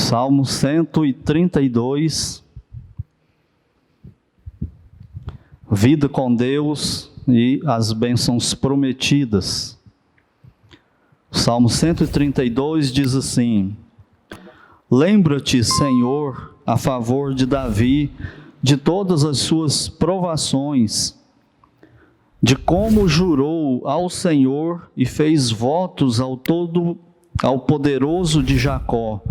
Salmo 132, vida com Deus e as bênçãos prometidas. Salmo 132 diz assim: Lembra-te, Senhor, a favor de Davi, de todas as suas provações, de como jurou ao Senhor e fez votos ao poderoso de Jacó.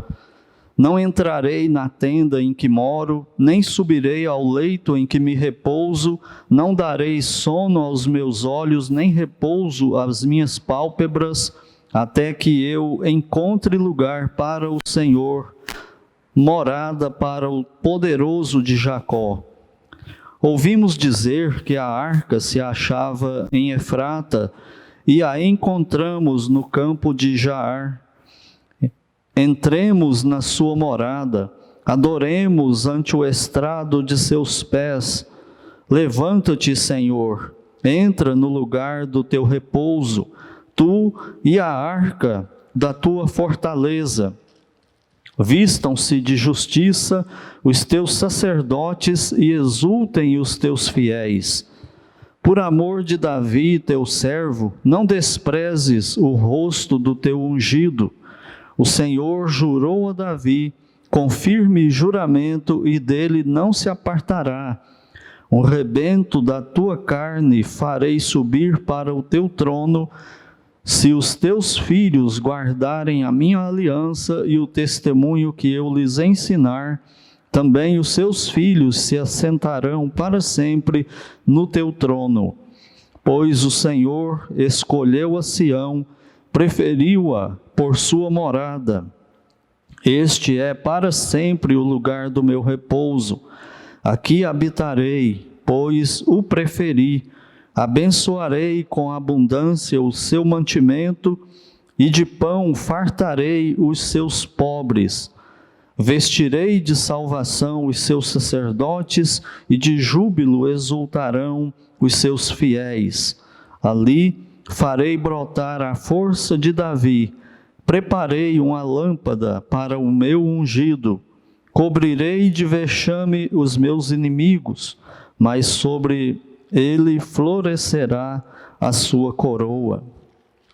Não entrarei na tenda em que moro, nem subirei ao leito em que me repouso, não darei sono aos meus olhos, nem repouso às minhas pálpebras, até que eu encontre lugar para o Senhor, morada para o poderoso de Jacó. Ouvimos dizer que a arca se achava em Efrata, e a encontramos no campo de Jaar. Entremos na sua morada, adoremos ante o estrado de seus pés. Levanta-te, Senhor, entra no lugar do teu repouso, tu e a arca da tua fortaleza. Vistam-se de justiça os teus sacerdotes e exultem os teus fiéis. Por amor de Davi, teu servo, não desprezes o rosto do teu ungido. O Senhor jurou a Davi com firme juramento e dele não se apartará. Um rebento da tua carne farei subir para o teu trono, se os teus filhos guardarem a minha aliança e o testemunho que eu lhes ensinar, também os seus filhos se assentarão para sempre no teu trono. Pois o Senhor escolheu a Sião, preferiu-a por sua morada. Este é para sempre o lugar do meu repouso. Aqui habitarei, pois o preferi. Abençoarei com abundância o seu mantimento, e de pão fartarei os seus pobres. Vestirei de salvação os seus sacerdotes, e de júbilo exultarão os seus fiéis. Ali farei brotar a força de Davi. Preparei uma lâmpada para o meu ungido. Cobrirei de vexame os meus inimigos, mas sobre ele florescerá a sua coroa.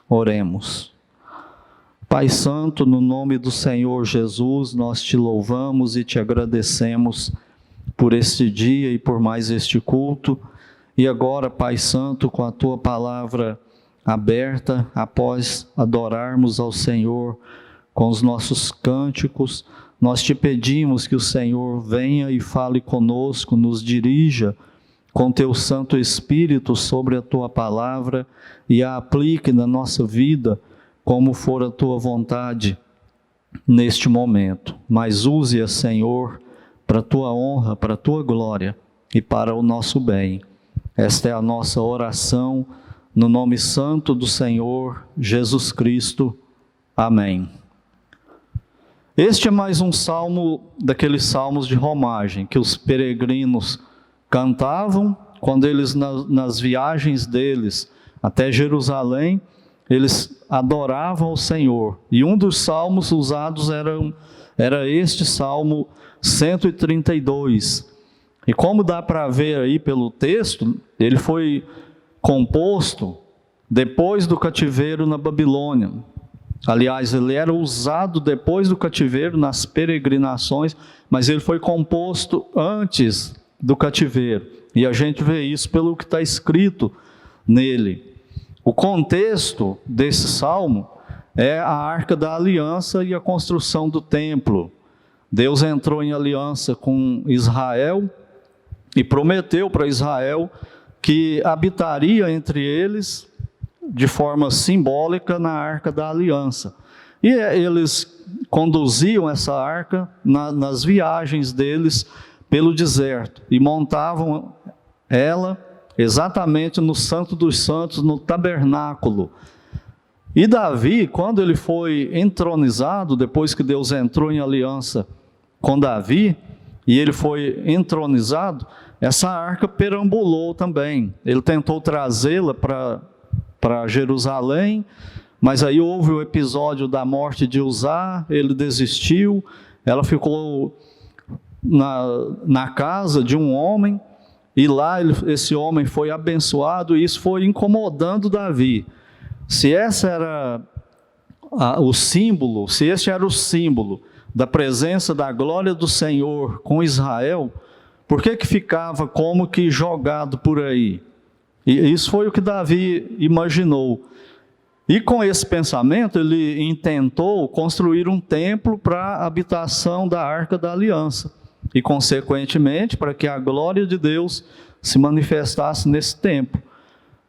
Oremos. Pai Santo, no nome do Senhor Jesus, nós te louvamos e te agradecemos por este dia e por mais este culto. E agora, Pai Santo, com a tua palavra aberta, após adorarmos ao Senhor com os nossos cânticos, nós te pedimos que o Senhor venha e fale conosco, nos dirija com teu Santo Espírito sobre a tua palavra e a aplique na nossa vida como for a tua vontade neste momento. Mas use-a, Senhor, para a tua honra, para a tua glória e para o nosso bem. Esta é a nossa oração, no nome santo do Senhor Jesus Cristo. Amém. Este é mais um salmo daqueles salmos de romagem que os peregrinos cantavam quando eles, nas viagens deles até Jerusalém, eles adoravam o Senhor. E um dos salmos usados era este Salmo 132. E como dá para ver aí pelo texto, ele foi composto depois do cativeiro na Babilônia. Aliás, ele era usado depois do cativeiro nas peregrinações, mas ele foi composto antes do cativeiro. E a gente vê isso pelo que está escrito nele. O contexto desse salmo é a Arca da Aliança e a construção do templo. Deus entrou em aliança com Israel e prometeu para Israel que habitaria entre eles de forma simbólica na Arca da Aliança. E eles conduziam essa arca nas viagens deles pelo deserto e montavam ela exatamente no Santo dos Santos, no tabernáculo. E Davi, quando ele foi entronizado, depois que Deus entrou em aliança com Davi, e ele foi entronizado, essa arca perambulou também. Ele tentou trazê-la para Jerusalém, mas aí houve o episódio da morte de Uzá, ele desistiu, ela ficou na casa de um homem, e lá esse homem foi abençoado, e isso foi incomodando Davi. Se esse era o símbolo da presença da glória do Senhor com Israel, por que ficava como que jogado por aí? E isso foi o que Davi imaginou. E com esse pensamento, ele intentou construir um templo para a habitação da Arca da Aliança. E, consequentemente, para que a glória de Deus se manifestasse nesse templo.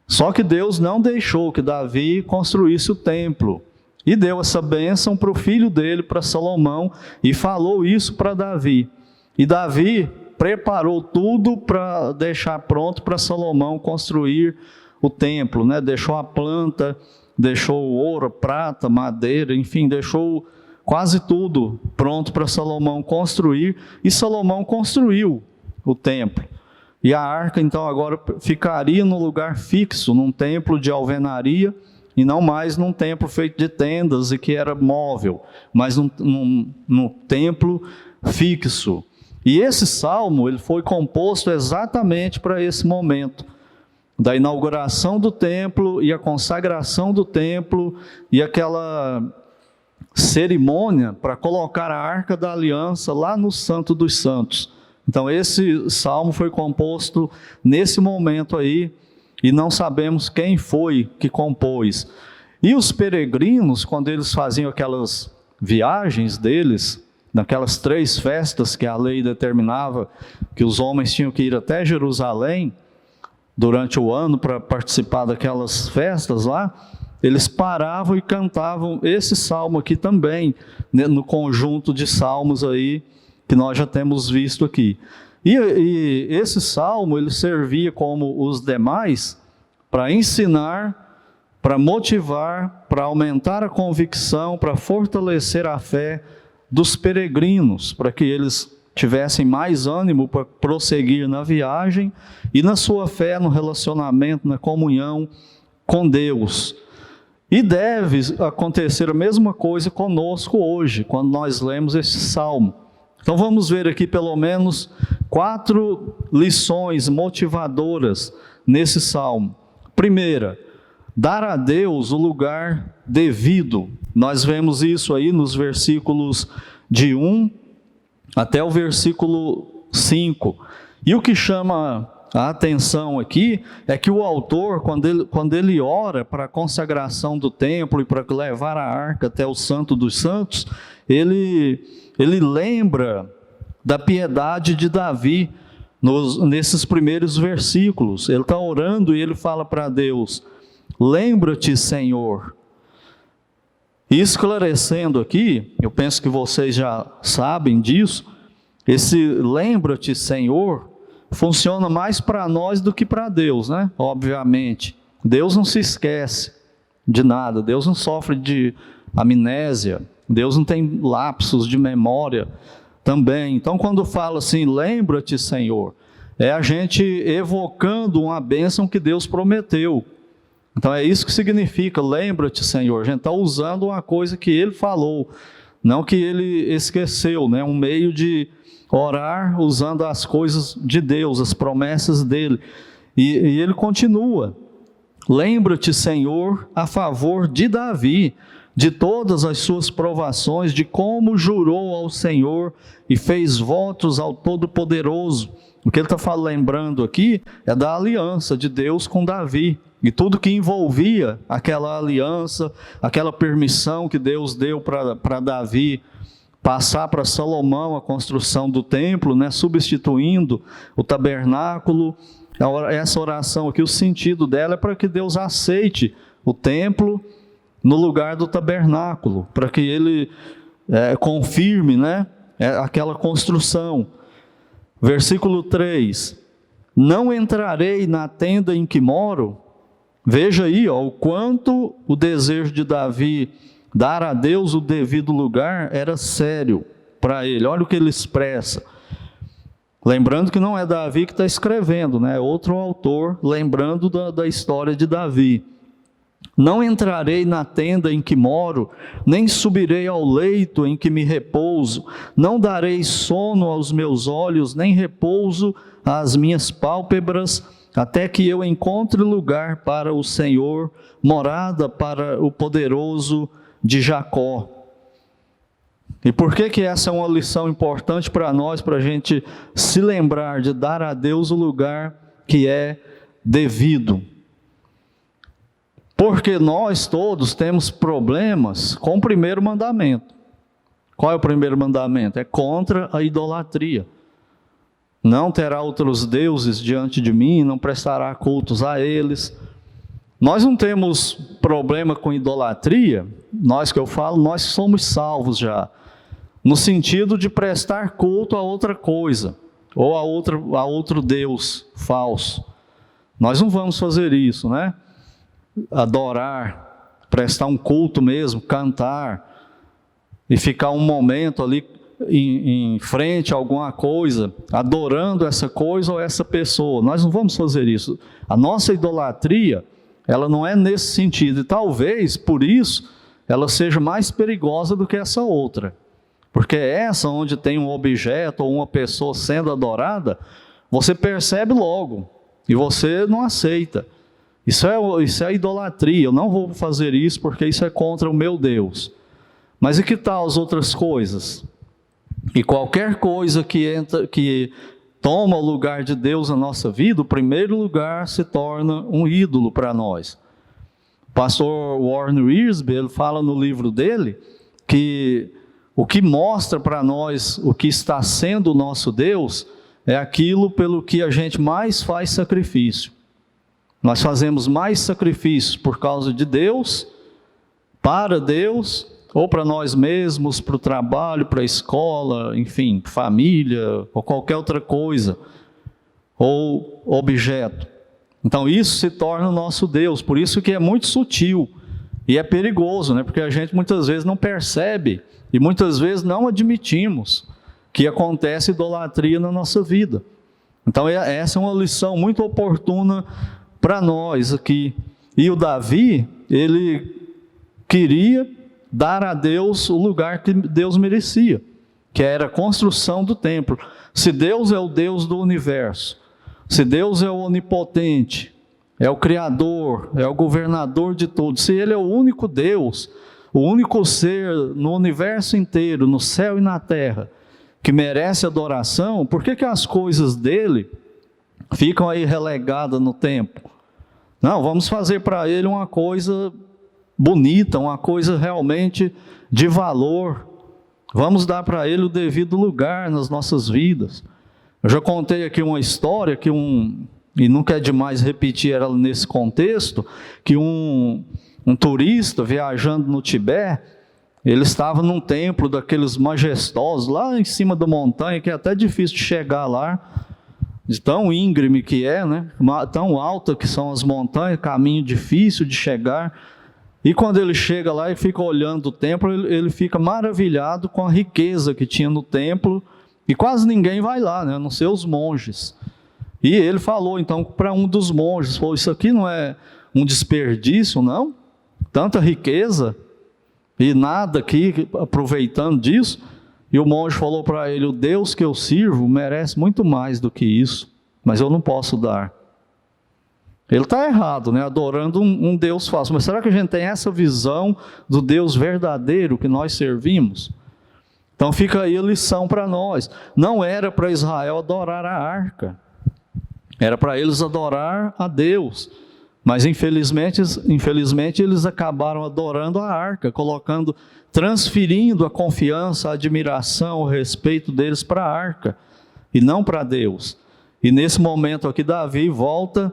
Só que Deus não deixou que Davi construísse o templo. E deu essa bênção para o filho dele, para Salomão, e falou isso para Davi. E Davi preparou tudo para deixar pronto para Salomão construir o templo, né? Deixou a planta, deixou ouro, prata, madeira, enfim, deixou quase tudo pronto para Salomão construir, e Salomão construiu o templo. E a arca, então, agora ficaria num lugar fixo, num templo de alvenaria, e não mais num templo feito de tendas e que era móvel, mas num templo fixo. E esse salmo, ele foi composto exatamente para esse momento, da inauguração do templo e a consagração do templo e aquela cerimônia para colocar a Arca da Aliança lá no Santo dos Santos. Então esse salmo foi composto nesse momento aí, e não sabemos quem foi que compôs. E os peregrinos, quando eles faziam aquelas viagens deles, naquelas 3 festas que a lei determinava, que os homens tinham que ir até Jerusalém durante o ano para participar daquelas festas lá, eles paravam e cantavam esse salmo aqui também, no conjunto de salmos aí que nós já temos visto aqui. E esse salmo, ele servia como os demais para ensinar, para motivar, para aumentar a convicção, para fortalecer a fé dos peregrinos, para que eles tivessem mais ânimo para prosseguir na viagem e na sua fé, no relacionamento, na comunhão com Deus. E deve acontecer a mesma coisa conosco hoje, quando nós lemos esse salmo. Então vamos ver aqui pelo menos 4 lições motivadoras nesse salmo. Primeira, dar a Deus o lugar devido. Nós vemos isso aí nos versículos de 1 até o versículo 5. E o que chama a atenção aqui é que o autor, quando ele ora para a consagração do templo e para levar a arca até o Santo dos Santos, ele lembra da piedade de Davi nesses primeiros versículos. Ele está orando e ele fala para Deus: lembra-te, Senhor. E esclarecendo aqui, eu penso que vocês já sabem disso, esse lembra-te, Senhor, funciona mais para nós do que para Deus, né? Obviamente. Deus não se esquece de nada, Deus não sofre de amnésia, Deus não tem lapsos de memória também. Então, quando fala assim, lembra-te, Senhor, é a gente evocando uma bênção que Deus prometeu. Então, é isso que significa, lembra-te, Senhor. A gente está usando uma coisa que Ele falou, não que Ele esqueceu, né? Um meio de orar usando as coisas de Deus, as promessas dEle. E Ele continua, lembra-te, Senhor, a favor de Davi, de todas as suas provações, de como jurou ao Senhor e fez votos ao Todo-Poderoso. O que ele está lembrando aqui é da aliança de Deus com Davi, e tudo que envolvia aquela aliança, aquela permissão que Deus deu para Davi passar para Salomão a construção do templo, né, substituindo o tabernáculo. Essa oração aqui, o sentido dela é para que Deus aceite o templo no lugar do tabernáculo, para que Ele confirme, né, aquela construção. Versículo 3, não entrarei na tenda em que moro. Veja aí, o quanto o desejo de Davi dar a Deus o devido lugar era sério para ele. Olha o que ele expressa. Lembrando que não é Davi que está escrevendo, né? É outro autor lembrando da história de Davi. Não entrarei na tenda em que moro, nem subirei ao leito em que me repouso. Não darei sono aos meus olhos, nem repouso às minhas pálpebras, até que eu encontre lugar para o Senhor, morada para o poderoso de Jacó. E por que essa é uma lição importante para nós, para a gente se lembrar de dar a Deus o lugar que é devido? Porque nós todos temos problemas com o primeiro mandamento. Qual é o primeiro mandamento? É contra a idolatria. Não terá outros deuses diante de mim, não prestará cultos a eles. Nós não temos problema com idolatria, nós que eu falo, nós somos salvos já. No sentido de prestar culto a outra coisa, ou a outro Deus falso. Nós não vamos fazer isso, né? Adorar, prestar um culto mesmo, cantar, e ficar um momento ali em frente a alguma coisa, adorando essa coisa ou essa pessoa. Nós não vamos fazer isso. A nossa idolatria, ela não é nesse sentido, e talvez por isso ela seja mais perigosa do que essa outra. Porque essa, onde tem um objeto ou uma pessoa sendo adorada, você percebe logo, e você não aceita. Isso é idolatria. Eu não vou fazer isso porque isso é contra o meu Deus. Mas e que tal as outras coisas? E qualquer coisa que toma o lugar de Deus na nossa vida, o primeiro lugar se torna um ídolo para nós. O pastor Warren Wiersbe, ele fala no livro dele que o que mostra para nós o que está sendo o nosso Deus é aquilo pelo que a gente mais faz sacrifício. Nós fazemos mais sacrifícios por causa de Deus, para Deus, ou para nós mesmos, para o trabalho, para a escola, enfim, família, ou qualquer outra coisa, ou objeto. Então isso se torna o nosso Deus, por isso que é muito sutil, e é perigoso, né? Porque a gente muitas vezes não percebe, e muitas vezes não admitimos que acontece idolatria na nossa vida. Então essa é uma lição muito oportuna para nós aqui. E o Davi, ele queria dar a Deus o lugar que Deus merecia, que era a construção do templo. Se Deus é o Deus do universo, se Deus é o onipotente, é o Criador, é o governador de tudo, se Ele é o único Deus, o único ser no universo inteiro, no céu e na terra, que merece adoração, por que as coisas dele ficam aí relegadas no tempo? Não, vamos fazer para ele uma coisa bonita, uma coisa realmente de valor. Vamos dar para ele o devido lugar nas nossas vidas. Eu já contei aqui uma história e nunca é demais repetir ela nesse contexto, que um turista viajando no Tibete, ele estava num templo daqueles majestosos, lá em cima da montanha, que é até difícil de chegar lá, de tão íngreme que é, né? Tão alta que são as montanhas, caminho difícil de chegar. E quando ele chega lá e fica olhando o templo, ele fica maravilhado com a riqueza que tinha no templo, e quase ninguém vai lá, né? A não ser os monges. E ele falou então para um dos monges, falou, isso aqui não é um desperdício, não? Tanta riqueza e nada aqui aproveitando disso. E o monge falou para ele, o Deus que eu sirvo merece muito mais do que isso, mas eu não posso dar. Ele está errado, né? Adorando um Deus falso. Mas será que a gente tem essa visão do Deus verdadeiro que nós servimos? Então fica aí a lição para nós. Não era para Israel adorar a arca, era para eles adorar a Deus. Mas infelizmente eles acabaram adorando a arca, transferindo a confiança, a admiração, o respeito deles para a arca, e não para Deus. E nesse momento aqui Davi volta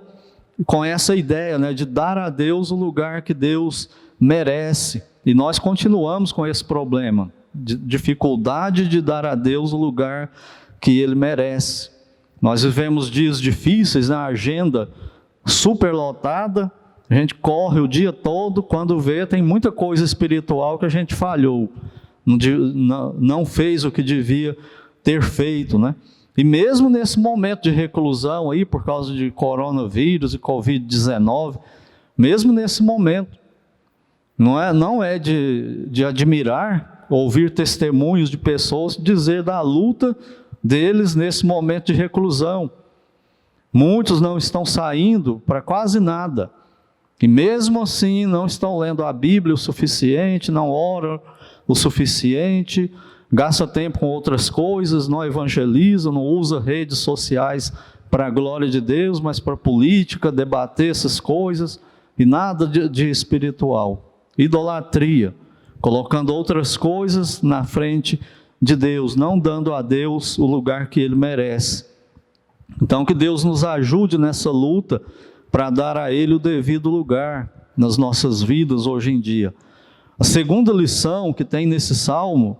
com essa ideia, né, de dar a Deus o lugar que Deus merece. E nós continuamos com esse problema, de dificuldade de dar a Deus o lugar que Ele merece. Nós vivemos dias difíceis, na agenda superlotada, a gente corre o dia todo, quando vê tem muita coisa espiritual que a gente falhou, não fez o que devia ter feito, né? E mesmo nesse momento de reclusão aí, por causa de coronavírus e Covid-19, mesmo nesse momento, Não é de admirar, ouvir testemunhos de pessoas dizer da luta deles nesse momento de reclusão. Muitos não estão saindo para quase nada. E mesmo assim não estão lendo a Bíblia o suficiente, não oram o suficiente, gasta tempo com outras coisas, não evangeliza, não usa redes sociais para a glória de Deus, mas para política, debater essas coisas, e nada de espiritual. Idolatria, colocando outras coisas na frente de Deus, não dando a Deus o lugar que Ele merece. Então que Deus nos ajude nessa luta, para dar a Ele o devido lugar nas nossas vidas hoje em dia. A segunda lição que tem nesse salmo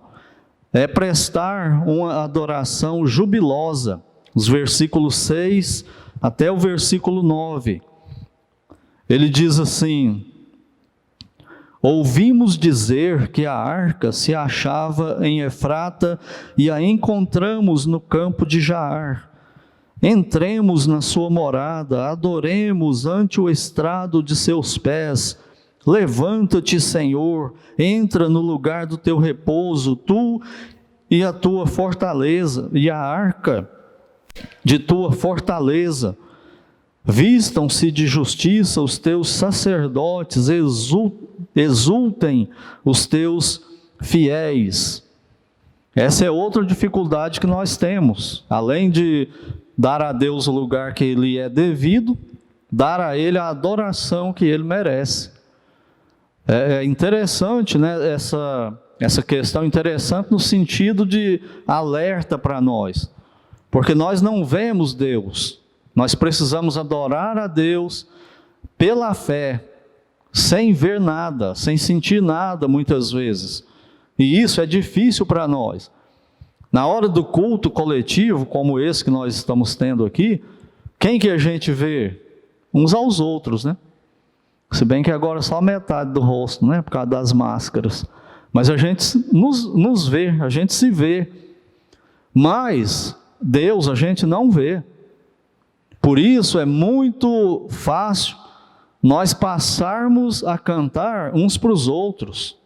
é prestar uma adoração jubilosa, os versículos 6 até o versículo 9. Ele diz assim: ouvimos dizer que a arca se achava em Efrata e a encontramos no campo de Jaar. Entremos na sua morada, adoremos ante o estrado de seus pés. Levanta-te, Senhor, entra no lugar do teu repouso, tu e a tua fortaleza, e a arca de tua fortaleza. Vistam-se de justiça os teus sacerdotes, exultem os teus fiéis. Essa é outra dificuldade que nós temos, além de dar a Deus o lugar que Ele é devido, dar a Ele a adoração que Ele merece. É interessante, né, essa questão interessante no sentido de alerta para nós, porque nós não vemos Deus, nós precisamos adorar a Deus pela fé, sem ver nada, sem sentir nada muitas vezes, e isso é difícil para nós. Na hora do culto coletivo, como esse que nós estamos tendo aqui, quem que a gente vê? Uns aos outros, né? Se bem que agora só metade do rosto, né? Por causa das máscaras. Mas a gente nos vê, a gente se vê. Mas Deus a gente não vê. Por isso é muito fácil nós passarmos a cantar uns para os outros.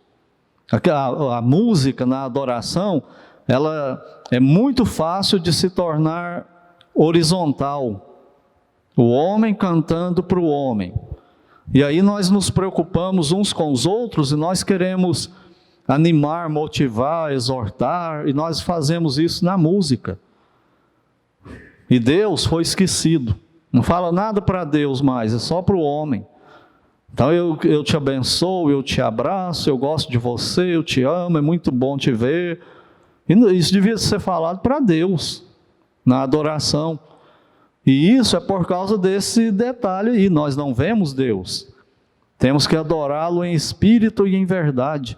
A música na adoração, ela é muito fácil de se tornar horizontal. O homem cantando para o homem. E aí nós nos preocupamos uns com os outros e nós queremos animar, motivar, exortar, e nós fazemos isso na música. E Deus foi esquecido. Não fala nada para Deus mais, é só para o homem. Então eu te abençoo, eu te abraço, eu gosto de você, eu te amo, é muito bom te ver. E isso devia ser falado para Deus, na adoração. E isso é por causa desse detalhe aí, nós não vemos Deus. Temos que adorá-lo em espírito e em verdade.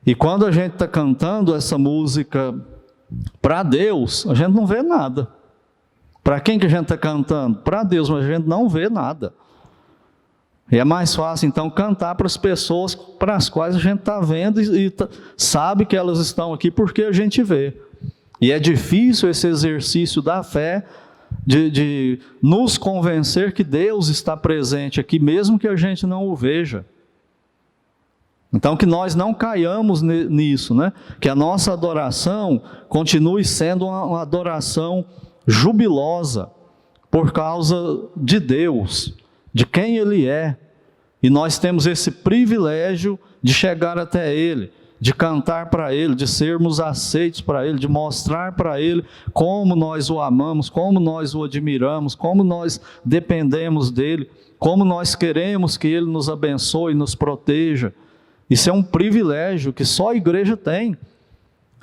E quando a gente está cantando essa música para Deus, a gente não vê nada. Para quem que a gente está cantando? Para Deus, mas a gente não vê nada. E é mais fácil então cantar para as pessoas para as quais a gente está vendo e sabe que elas estão aqui porque a gente vê. E é difícil esse exercício da fé de nos convencer que Deus está presente aqui, mesmo que a gente não o veja. Então que nós não caiamos nisso, né? Que a nossa adoração continue sendo uma adoração jubilosa por causa de Deus, de quem Ele é. E nós temos esse privilégio de chegar até Ele, de cantar para Ele, de sermos aceitos para Ele, de mostrar para Ele como nós o amamos, como nós o admiramos, como nós dependemos dEle, como nós queremos que Ele nos abençoe e nos proteja. Isso é um privilégio que só a igreja tem.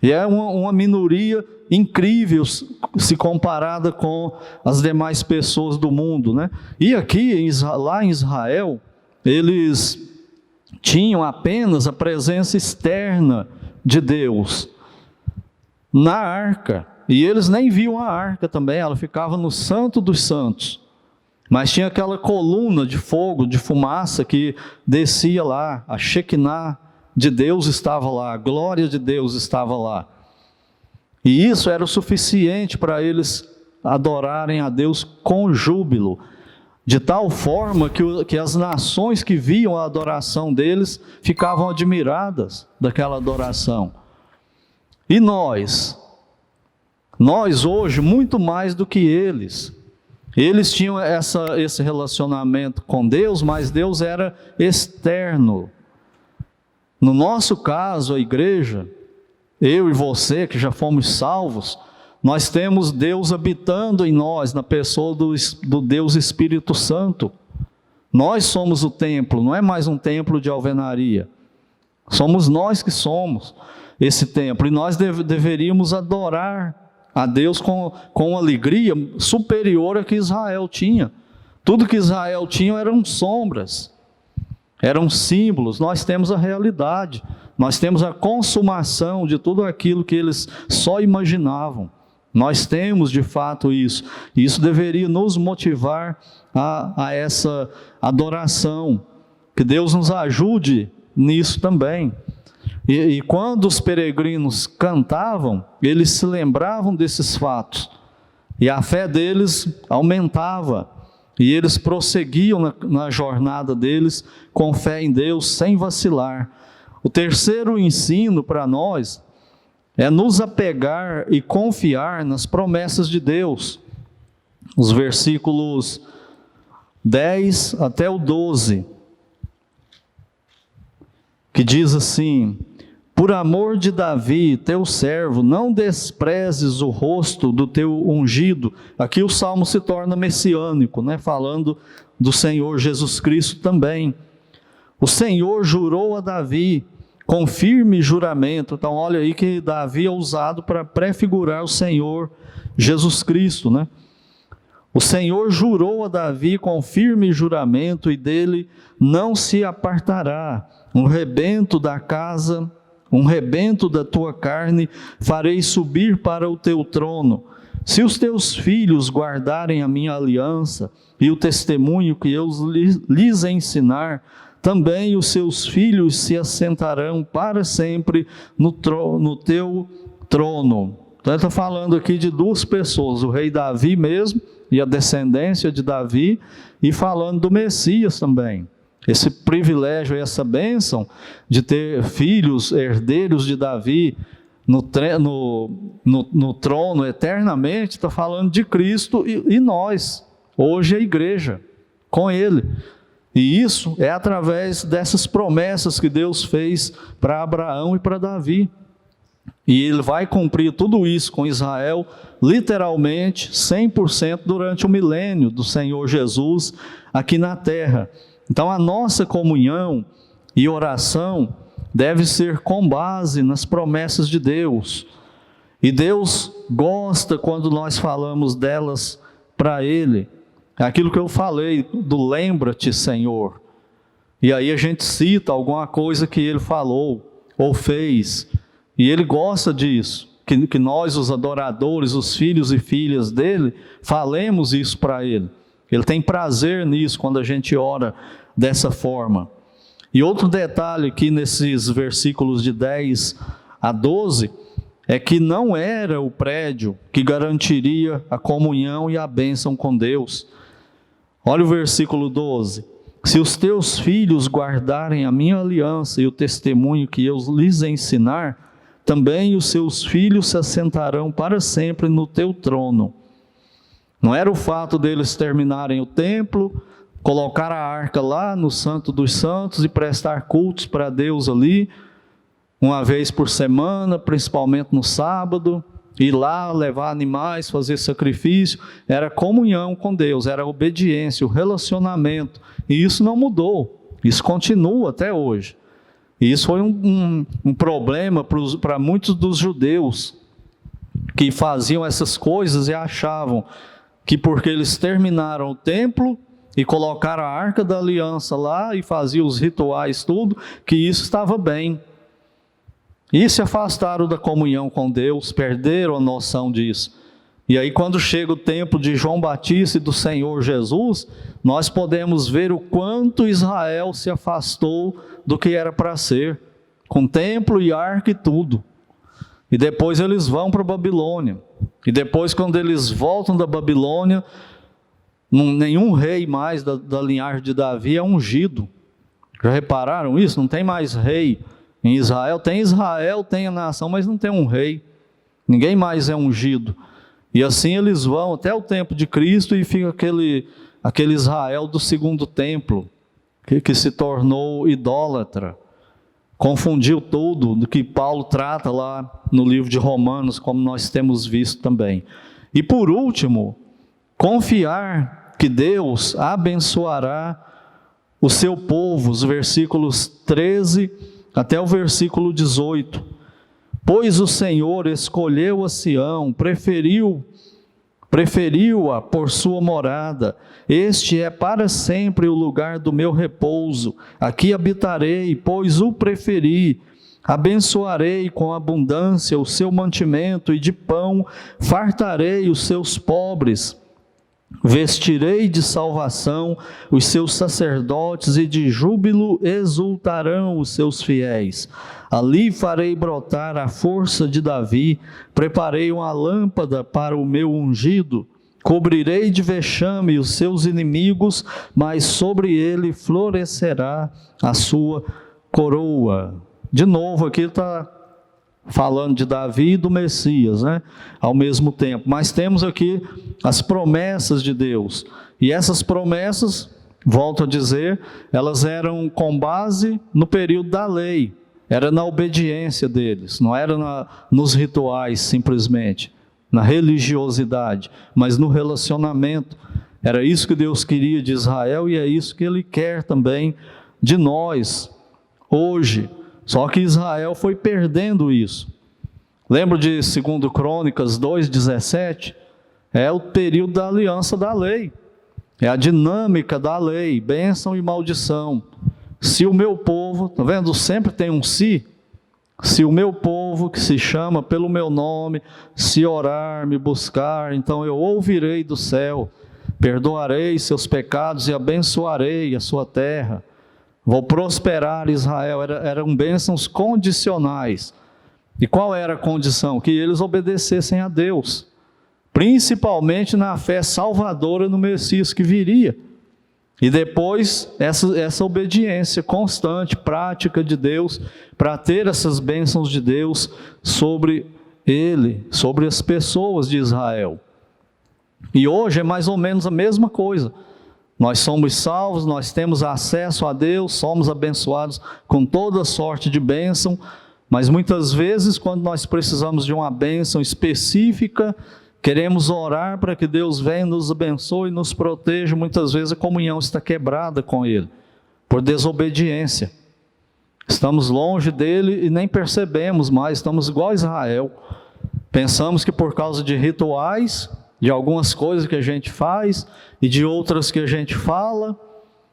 E é uma minoria incrível se comparada com as demais pessoas do mundo, né? E aqui, lá em Israel, eles tinham apenas a presença externa de Deus na arca. E eles nem viam a arca também, ela ficava no Santo dos Santos. Mas tinha aquela coluna de fogo, de fumaça que descia lá, a Shekinah de Deus estava lá, a glória de Deus estava lá. E isso era o suficiente para eles adorarem a Deus com júbilo. de tal forma que as nações que viam a adoração deles ficavam admiradas daquela adoração. E nós hoje, muito mais do que eles. Eles tinham esse relacionamento com Deus, mas Deus era externo. No nosso caso, a igreja, eu e você que já fomos salvos, nós temos Deus habitando em nós, na pessoa do Deus Espírito Santo. Nós somos o templo, não é mais um templo de alvenaria. Somos nós que somos esse templo, e nós deveríamos adorar a Deus com alegria superior a que Israel tinha. Tudo que Israel tinha eram sombras, eram símbolos. Nós temos a realidade, nós temos a consumação de tudo aquilo que eles só imaginavam. Nós temos de fato isso, e isso deveria nos motivar a essa adoração. Que Deus nos ajude nisso também. E quando os peregrinos cantavam, eles se lembravam desses fatos, e a fé deles aumentava, e eles prosseguiam na jornada deles com fé em Deus, sem vacilar. O terceiro ensino para nós é nos apegar e confiar nas promessas de Deus. Os versículos 10 até o 12, que diz assim: por amor de Davi, teu servo, não desprezes o rosto do teu ungido. Aqui o salmo se torna messiânico, né? Falando do Senhor Jesus Cristo também. O Senhor jurou a Davi com firme juramento. Então olha aí que Davi é usado para prefigurar o Senhor Jesus Cristo, né? O Senhor jurou a Davi com firme juramento, e dele não se apartará. Um rebento da casa, um rebento da tua carne, farei subir para o teu trono. Se os teus filhos guardarem a minha aliança e o testemunho que eu lhes ensinar, também os seus filhos se assentarão para sempre no teu trono. Então ele está falando aqui de duas pessoas, o rei Davi mesmo, e a descendência de Davi, e falando do Messias também. Esse privilégio e essa bênção de ter filhos, herdeiros de Davi no trono eternamente, está falando de Cristo e nós, hoje a igreja, com Ele. E isso é através dessas promessas que Deus fez para Abraão e para Davi. E Ele vai cumprir tudo isso com Israel, literalmente, 100% durante o milênio do Senhor Jesus aqui na terra. Então a nossa comunhão e oração deve ser com base nas promessas de Deus. E Deus gosta quando nós falamos delas para Ele. É aquilo que eu falei do lembra-te, Senhor. E aí a gente cita alguma coisa que Ele falou ou fez. E Ele gosta disso, que nós, os adoradores, os filhos e filhas dEle, falemos isso para Ele. Ele tem prazer nisso quando a gente ora dessa forma. E outro detalhe aqui nesses versículos de 10 a 12, é que não era o prédio que garantiria a comunhão e a bênção com Deus. Olha o versículo 12. Se os teus filhos guardarem a minha aliança e o testemunho que eu lhes ensinar, também os seus filhos se assentarão para sempre no teu trono. Não era o fato deles terminarem o templo, colocar a arca lá no Santo dos Santos e prestar cultos para Deus ali, uma vez por semana, principalmente no sábado, ir lá, levar animais, fazer sacrifício. Era comunhão com Deus, era obediência, o relacionamento. E isso não mudou, isso continua até hoje. E isso foi um problema para muitos dos judeus que faziam essas coisas e achavam que porque eles terminaram o templo e colocaram a arca da aliança lá e faziam os rituais tudo, que isso estava bem. E se afastaram da comunhão com Deus, perderam a noção disso. E aí quando chega o tempo de João Batista e do Senhor Jesus, nós podemos ver o quanto Israel se afastou do que era para ser, com templo e arca e tudo. E depois eles vão para a Babilônia. E depois quando eles voltam da Babilônia, Nenhum rei mais da linhagem de Davi é ungido. Já repararam isso? Não tem mais rei em Israel. Tem a nação, mas não tem um rei. Ninguém mais é ungido. E assim eles vão até o tempo de Cristo e fica aquele Israel do segundo templo, que se tornou idólatra. Confundiu tudo do que Paulo trata lá no livro de Romanos, como nós temos visto também. E por último, confiar que Deus abençoará o seu povo, os versículos 13 até o versículo 18. Pois o Senhor escolheu a Sião, preferiu-a por sua morada. Este é para sempre o lugar do meu repouso. Aqui habitarei, pois o preferi. Abençoarei com abundância o seu mantimento, e de pão fartarei os seus pobres. Vestirei de salvação os seus sacerdotes, e de júbilo exultarão os seus fiéis. Ali farei brotar a força de Davi, preparei uma lâmpada para o meu ungido. Cobrirei de vexame os seus inimigos, mas sobre ele florescerá a sua coroa. De novo, aqui está falando de Davi e do Messias, né? Ao mesmo tempo. Mas temos aqui as promessas de Deus. E essas promessas, volto a dizer, elas eram com base no período da lei. Era na obediência deles, não era nos rituais simplesmente, na religiosidade, mas no relacionamento. Era isso que Deus queria de Israel e é isso que Ele quer também de nós, hoje. Só que Israel foi perdendo isso. Lembra de 2 Crônicas 2,17? É o período da aliança da lei. É a dinâmica da lei, bênção e maldição. Se o meu povo, está vendo? Sempre tem um se. Se o meu povo, que se chama pelo meu nome, se orar, me buscar, então eu ouvirei do céu, perdoarei seus pecados e abençoarei a sua terra. Vou prosperar Israel. Eram bênçãos condicionais. E qual era a condição? Que eles obedecessem a Deus, principalmente na fé salvadora no Messias que viria. E depois essa obediência constante, prática de Deus, para ter essas bênçãos de Deus sobre ele, sobre as pessoas de Israel. E hoje é mais ou menos a mesma coisa. Nós somos salvos, nós temos acesso a Deus, somos abençoados com toda sorte de bênção, mas muitas vezes quando nós precisamos de uma bênção específica, queremos orar para que Deus venha, nos abençoe e nos proteja. Muitas vezes a comunhão está quebrada com Ele, por desobediência. Estamos longe dEle e nem percebemos mais, estamos igual a Israel. Pensamos que por causa de rituais, de algumas coisas que a gente faz e de outras que a gente fala,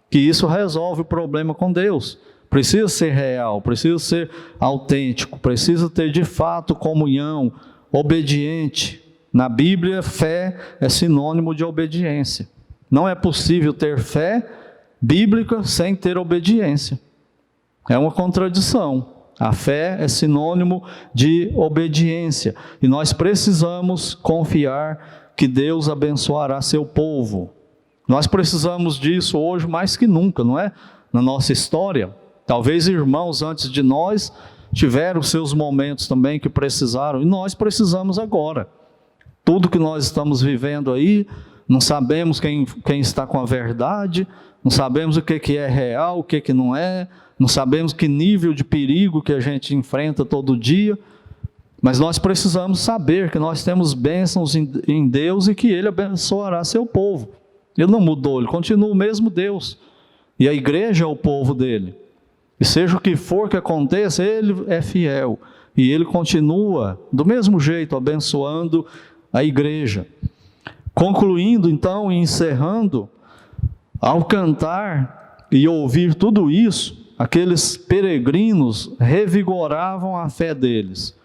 que isso resolve o problema com Deus. Precisa ser real, precisa ser autêntico, precisa ter de fato comunhão, obediente. Na Bíblia, fé é sinônimo de obediência. Não é possível ter fé bíblica sem ter obediência. É uma contradição. A fé é sinônimo de obediência. E nós precisamos confiar que Deus abençoará seu povo. Nós precisamos disso hoje mais que nunca, não é? Na nossa história. Talvez irmãos antes de nós tiveram seus momentos também que precisaram, e nós precisamos agora. Tudo que nós estamos vivendo aí, não sabemos quem está com a verdade, não sabemos o que é real, o que não é, não sabemos que nível de perigo que a gente enfrenta todo dia, mas nós precisamos saber que nós temos bênçãos em Deus e que Ele abençoará seu povo. Ele não mudou, Ele continua o mesmo Deus. E a igreja é o povo dEle. E seja o que for que aconteça, Ele é fiel. E Ele continua do mesmo jeito abençoando a igreja. Concluindo então e encerrando, ao cantar e ouvir tudo isso, aqueles peregrinos revigoravam a fé deles.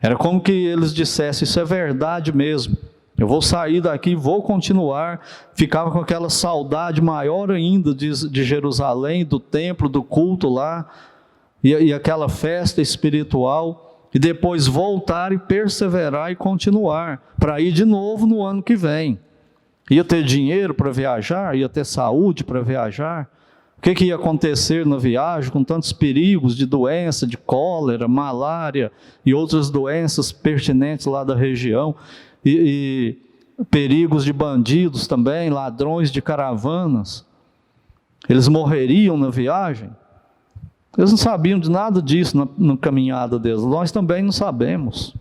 Era como que eles dissessem, isso é verdade mesmo, eu vou sair daqui, vou continuar. Ficava com aquela saudade maior ainda de Jerusalém, do templo, do culto lá, e aquela festa espiritual, e depois voltar e perseverar e continuar, para ir de novo no ano que vem. Ia ter dinheiro para viajar? Ia ter saúde para viajar? O que ia acontecer na viagem com tantos perigos de doença, de cólera, malária e outras doenças pertinentes lá da região? E perigos de bandidos também, ladrões de caravanas. Eles morreriam na viagem? Eles não sabiam de nada disso na caminhada deles. Nós também não sabemos.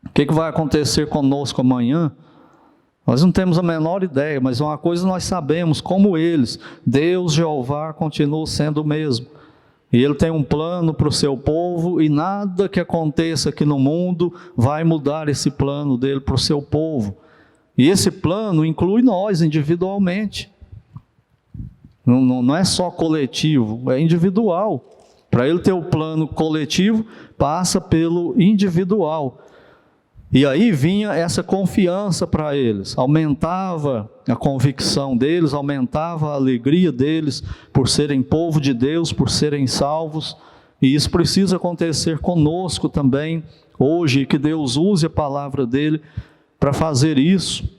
O que vai acontecer conosco amanhã? Nós não temos a menor ideia, mas uma coisa nós sabemos, como eles, Deus, Jeová, continua sendo o mesmo. E Ele tem um plano para o seu povo, e nada que aconteça aqui no mundo vai mudar esse plano dele para o seu povo. E esse plano inclui nós individualmente. Não é só coletivo, é individual. Para Ele ter o plano coletivo, passa pelo individual. E aí vinha essa confiança para eles, aumentava a convicção deles, aumentava a alegria deles por serem povo de Deus, por serem salvos. E isso precisa acontecer conosco também, hoje, que Deus use a palavra dele para fazer isso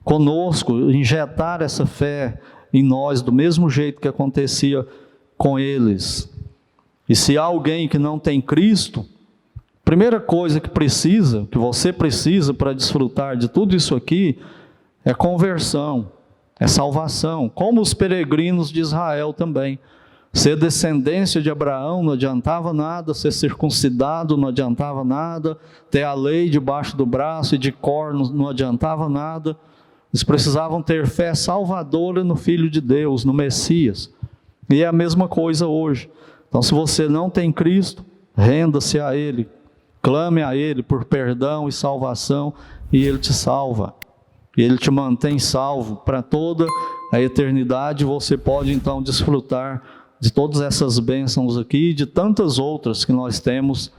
conosco, injetar essa fé em nós, do mesmo jeito que acontecia com eles. E se há alguém que não tem Cristo, primeira coisa que você precisa para desfrutar de tudo isso aqui, é conversão, é salvação, como os peregrinos de Israel também. Ser descendência de Abraão não adiantava nada, ser circuncidado não adiantava nada, ter a lei debaixo do braço e de cornos não adiantava nada. Eles precisavam ter fé salvadora no Filho de Deus, no Messias. E é a mesma coisa hoje. Então, se você não tem Cristo, renda-se a Ele, clame a Ele por perdão e salvação, e Ele te salva. E Ele te mantém salvo para toda a eternidade. Você pode então desfrutar de todas essas bênçãos aqui e de tantas outras que nós temos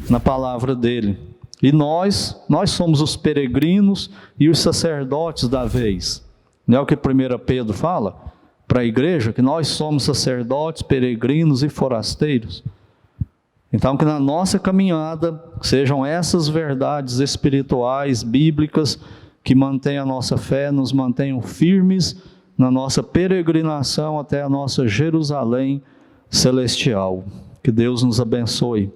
na palavra dEle. E nós somos os peregrinos e os sacerdotes da vez. Não é o que 1 Pedro fala para a igreja? Que nós somos sacerdotes, peregrinos e forasteiros. Então, que na nossa caminhada sejam essas verdades espirituais, bíblicas, que mantenham a nossa fé, nos mantenham firmes na nossa peregrinação até a nossa Jerusalém celestial. Que Deus nos abençoe.